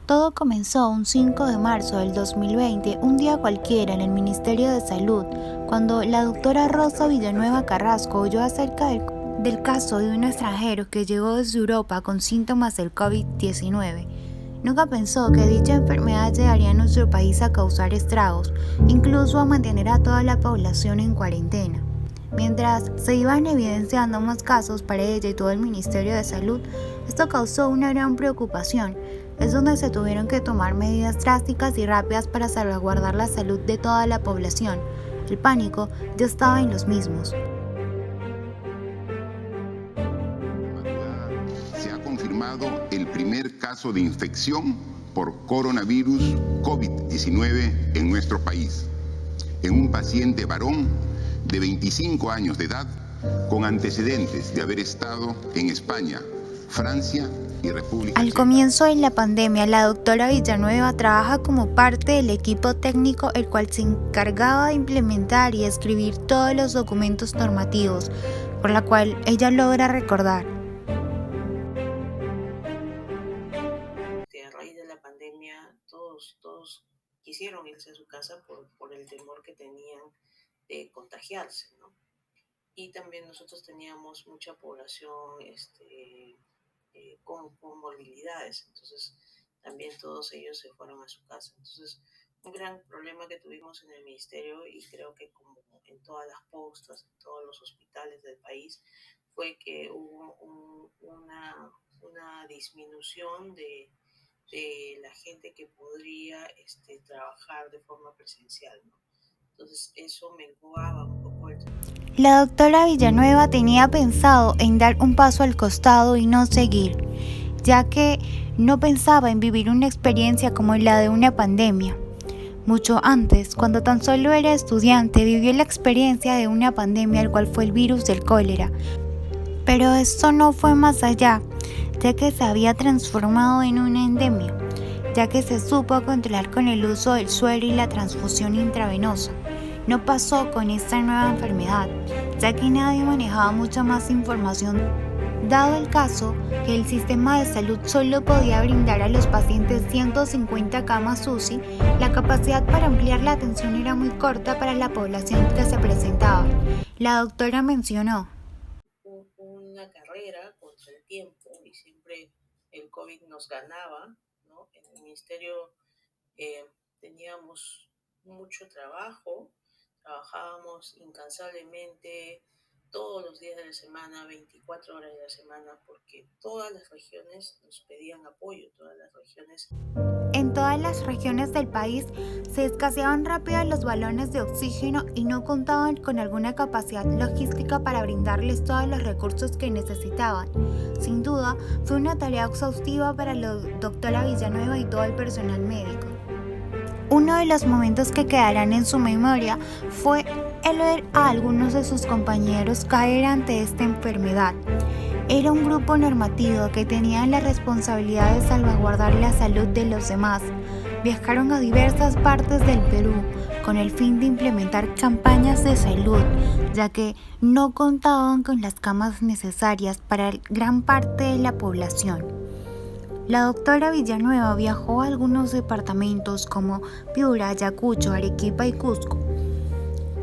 Todo comenzó un 5 de marzo del 2020, un día cualquiera en el Ministerio de Salud, cuando la doctora Rosa Villanueva Carrasco oyó acerca del caso de un extranjero que llegó desde Europa con síntomas del COVID-19. Nunca pensó que dicha enfermedad llegaría a nuestro país a causar estragos, incluso a mantener a toda la población en cuarentena. Mientras se iban evidenciando más casos para ella y todo el Ministerio de Salud, esto causó una gran preocupación. Es donde se tuvieron que tomar medidas drásticas y rápidas para salvaguardar la salud de toda la población. El pánico ya estaba en los mismos. Se ha confirmado el primer caso de infección por coronavirus COVID-19 en nuestro país, en un paciente varón de 25 años de edad con antecedentes de haber estado en España, Francia y República Al Checa. comienzo de la pandemia, la doctora Villanueva trabaja como parte del equipo técnico el cual se encargaba de implementar y escribir todos los documentos normativos, por la cual ella logra recordar. A raíz de la pandemia, todos quisieron irse a su casa por el temor que tenían de contagiarse, ¿no? Y también nosotros teníamos mucha población con comorbilidades, entonces también todos ellos se fueron a su casa. Entonces, un gran problema que tuvimos en el ministerio, y creo que como en todas las postas, en todos los hospitales del país, fue que hubo una disminución de la gente que podría trabajar de forma presencial, ¿no? Entonces eso menguaba un poco el... La doctora Villanueva tenía pensado en dar un paso al costado y no seguir, ya que no pensaba en vivir una experiencia como la de una pandemia. Mucho antes, cuando tan solo era estudiante, vivió la experiencia de una pandemia, el cual fue el virus del cólera. Pero esto no fue más allá, ya que se había transformado en una endemia, ya que se supo controlar con el uso del suero y la transfusión intravenosa. No pasó con esta nueva enfermedad, ya que nadie manejaba mucha más información, dado el caso que el sistema de salud solo podía brindar a los pacientes 150 camas UCI, la capacidad para ampliar la atención era muy corta para la población que se presentaba. La doctora mencionó: una carrera contra el tiempo y siempre el COVID nos ganaba, ¿no? En el ministerio teníamos mucho trabajo, trabajábamos incansablemente todos los días de la semana, 24 horas de la semana, porque todas las regiones nos pedían apoyo, En todas las regiones del país se escaseaban rápido los balones de oxígeno y no contaban con alguna capacidad logística para brindarles todos los recursos que necesitaban. Sin duda, fue una tarea exhaustiva para la doctora Villanueva y todo el personal médico. Uno de los momentos que quedarán en su memoria fue el ver a algunos de sus compañeros caer ante esta enfermedad. Era un grupo normativo que tenía la responsabilidad de salvaguardar la salud de los demás. Viajaron a diversas partes del Perú con el fin de implementar campañas de salud, ya que no contaban con las camas necesarias para gran parte de la población. La doctora Villanueva viajó a algunos departamentos como Piura, Ayacucho, Arequipa y Cusco.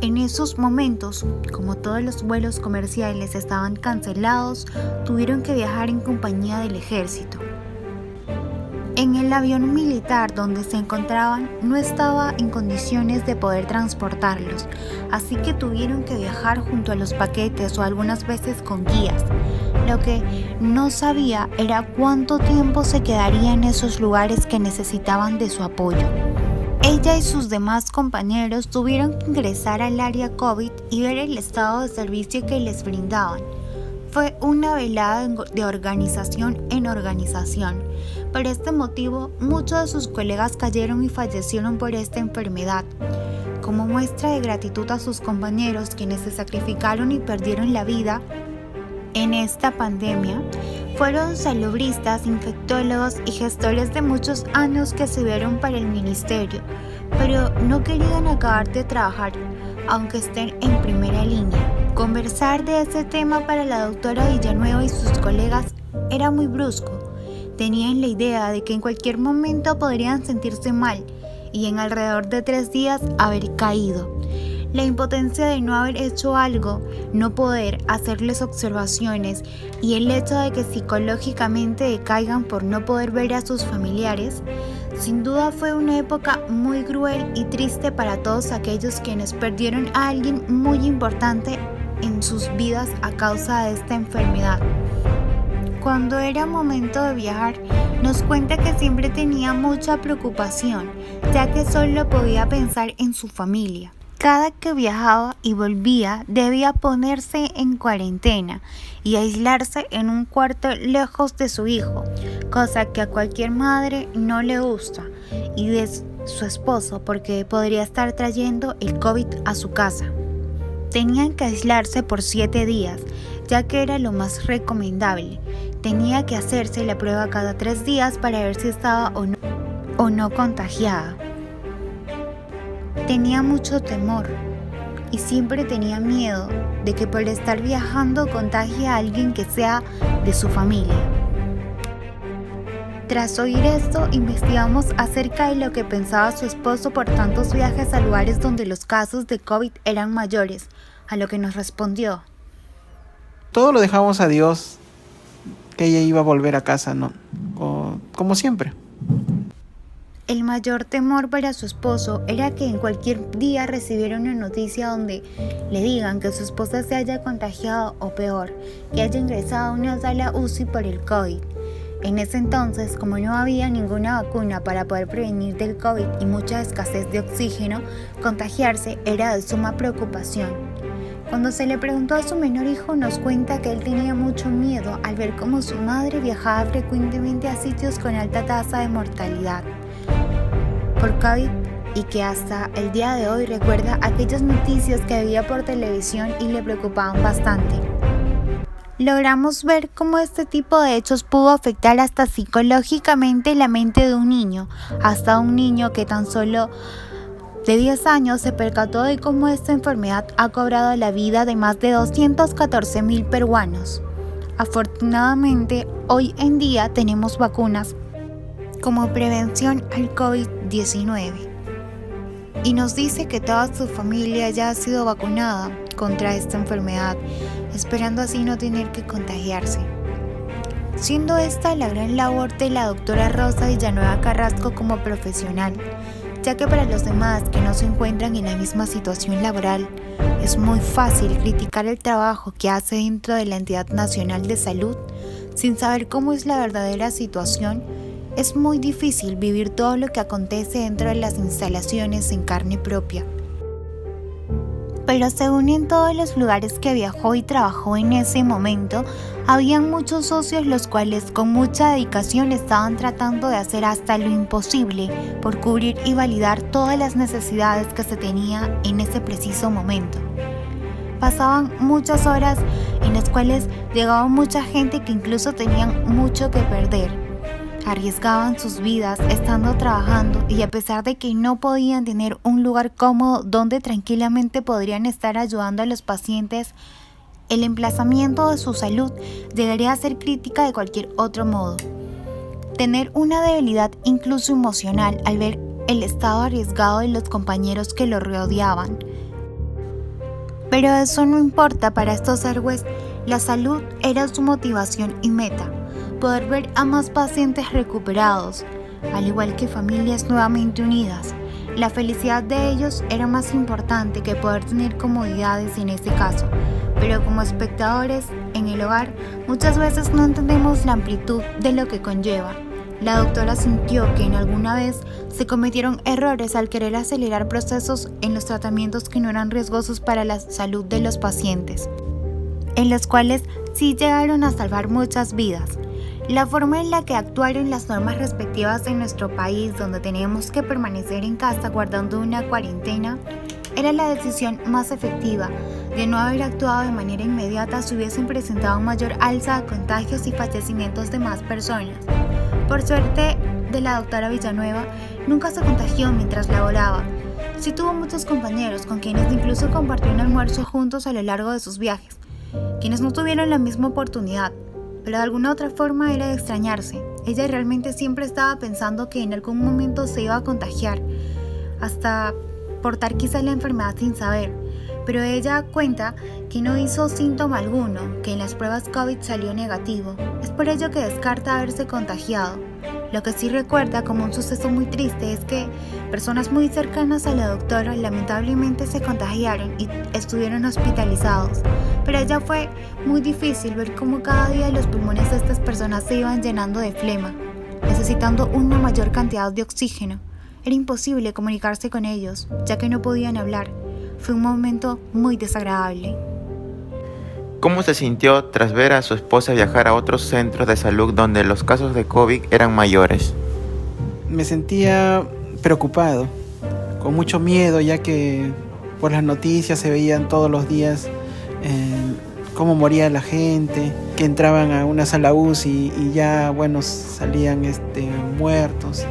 En esos momentos, como todos los vuelos comerciales estaban cancelados, tuvieron que viajar en compañía del ejército. En el avión militar donde se encontraban no estaba en condiciones de poder transportarlos, así que tuvieron que viajar junto a los paquetes o algunas veces con guías. Lo que no sabía era cuánto tiempo se quedaría en esos lugares que necesitaban de su apoyo. Ella y sus demás compañeros tuvieron que ingresar al área COVID y ver el estado de servicio que les brindaban. Fue una velada de organización en organización. Por este motivo, muchos de sus colegas cayeron y fallecieron por esta enfermedad. Como muestra de gratitud a sus compañeros quienes se sacrificaron y perdieron la vida en esta pandemia, fueron salubristas, infectólogos y gestores de muchos años que sirvieron para el ministerio, pero no querían acabar de trabajar, aunque estén en primera línea. Conversar de ese tema para la doctora Villanueva y sus colegas era muy brusco, Tenían la idea de que en cualquier momento podrían sentirse mal y en alrededor de 3 días haber caído. La impotencia de no haber hecho algo, no poder hacerles observaciones y el hecho de que psicológicamente decaigan por no poder ver a sus familiares, sin duda fue una época muy cruel y triste para todos aquellos quienes perdieron a alguien muy importante en sus vidas a causa de esta enfermedad. Cuando era momento de viajar, nos cuenta que siempre tenía mucha preocupación, ya que solo podía pensar en su familia. Cada que viajaba y volvía debía ponerse en cuarentena y aislarse en un cuarto lejos de su hijo, cosa que a cualquier madre no le gusta, y de su esposo porque podría estar trayendo el COVID a su casa. Tenían que aislarse por 7 días, ya que era lo más recomendable. Tenía que hacerse la prueba cada 3 días para ver si estaba o no contagiada. Tenía mucho temor y siempre tenía miedo de que por estar viajando contagie a alguien que sea de su familia. Tras oír esto, investigamos acerca de lo que pensaba su esposo por tantos viajes a lugares donde los casos de COVID eran mayores, a lo que nos respondió: todo lo dejamos a Dios, que ella iba a volver a casa, ¿no? Como siempre. El mayor temor para su esposo era que en cualquier día recibiera una noticia donde le digan que su esposa se haya contagiado o peor, que haya ingresado a una sala UCI por el COVID. En ese entonces, como no había ninguna vacuna para poder prevenir del COVID y mucha escasez de oxígeno, contagiarse era de suma preocupación. Cuando se le preguntó a su menor hijo, nos cuenta que él tenía mucho miedo al ver cómo su madre viajaba frecuentemente a sitios con alta tasa de mortalidad por COVID y que hasta el día de hoy recuerda aquellas noticias que veía por televisión y le preocupaban bastante. Logramos ver cómo este tipo de hechos pudo afectar hasta psicológicamente la mente de un niño, hasta un niño que tan solo de 10 años se percató de cómo esta enfermedad ha cobrado la vida de más de 214,000 peruanos. Afortunadamente, hoy en día tenemos vacunas como prevención al COVID-19 y nos dice que toda su familia ya ha sido vacunada contra esta enfermedad, esperando así no tener que contagiarse. Siendo esta la gran labor de la doctora Rosa Villanueva Carrasco como profesional, ya que para los demás que no se encuentran en la misma situación laboral, es muy fácil criticar el trabajo que hace dentro de la Entidad Nacional de Salud sin saber cómo es la verdadera situación. Es muy difícil vivir todo lo que acontece dentro de las instalaciones en carne propia. Pero según en todos los lugares que viajó y trabajó en ese momento, habían muchos socios los cuales con mucha dedicación estaban tratando de hacer hasta lo imposible por cubrir y validar todas las necesidades que se tenía en ese preciso momento. Pasaban muchas horas en las cuales llegaba mucha gente que incluso tenían mucho que perder. Arriesgaban sus vidas estando trabajando y a pesar de que no podían tener un lugar cómodo donde tranquilamente podrían estar ayudando a los pacientes, el emplazamiento de su salud llegaría a ser crítica de cualquier otro modo. Tener una debilidad incluso emocional al ver el estado arriesgado de los compañeros que lo rodeaban. Pero eso no importa para estos héroes, la salud era su motivación y meta. Poder ver a más pacientes recuperados, al igual que familias nuevamente unidas. La felicidad de ellos era más importante que poder tener comodidades en este caso, pero como espectadores en el hogar muchas veces no entendemos la amplitud de lo que conlleva. La doctora sintió que en alguna vez se cometieron errores al querer acelerar procesos en los tratamientos que no eran riesgosos para la salud de los pacientes, en los cuales sí llegaron a salvar muchas vidas. La forma en la que actuaron las normas respectivas en nuestro país, donde tenemos que permanecer en casa guardando una cuarentena, era la decisión más efectiva. De no haber actuado de manera inmediata se hubiesen presentado un mayor alza de contagios y fallecimientos de más personas. Por suerte de la doctora Villanueva, nunca se contagió mientras laboraba. Sí tuvo muchos compañeros con quienes incluso compartió un almuerzo juntos a lo largo de sus viajes, quienes no tuvieron la misma oportunidad, pero de alguna otra forma era de extrañarse. Ella realmente siempre estaba pensando que en algún momento se iba a contagiar, hasta portar quizás la enfermedad sin saber. Pero ella cuenta que no hizo síntoma alguno, que en las pruebas COVID salió negativo. Es por ello que descarta haberse contagiado. Lo que sí recuerda como un suceso muy triste es que personas muy cercanas a la doctora lamentablemente se contagiaron y estuvieron hospitalizados. Para ella fue muy difícil ver cómo cada día los pulmones de estas personas se iban llenando de flema, necesitando una mayor cantidad de oxígeno. Era imposible comunicarse con ellos, ya que no podían hablar. Fue un momento muy desagradable. ¿Cómo se sintió tras ver a su esposa viajar a otros centros de salud donde los casos de COVID eran mayores? Me sentía preocupado, con mucho miedo, ya que por las noticias se veían todos los días cómo moría la gente, que entraban a una sala UCI y ya, salían muertos.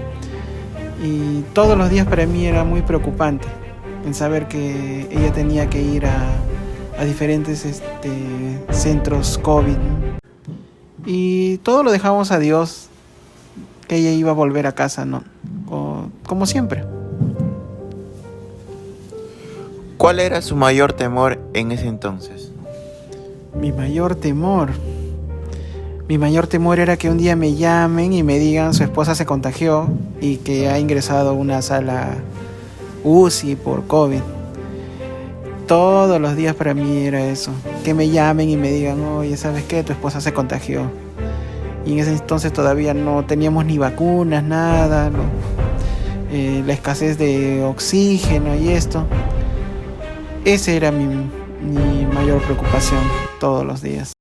Y todos los días para mí era muy preocupante en saber que ella tenía que ir a diferentes centros COVID, ¿no? Y todo lo dejamos a Dios, que ella iba a volver a casa, ¿no? Como siempre. ¿Cuál era su mayor temor en ese entonces? Mi mayor temor era que un día me llamen y me digan su esposa se contagió y que ha ingresado a una sala UCI por COVID. Todos los días para mí era eso, que me llamen y me digan, oye, ¿sabes qué? Tu esposa se contagió. Y en ese entonces todavía no teníamos ni vacunas, nada, ¿no? La escasez de oxígeno y esto. Esa era mi mayor preocupación todos los días.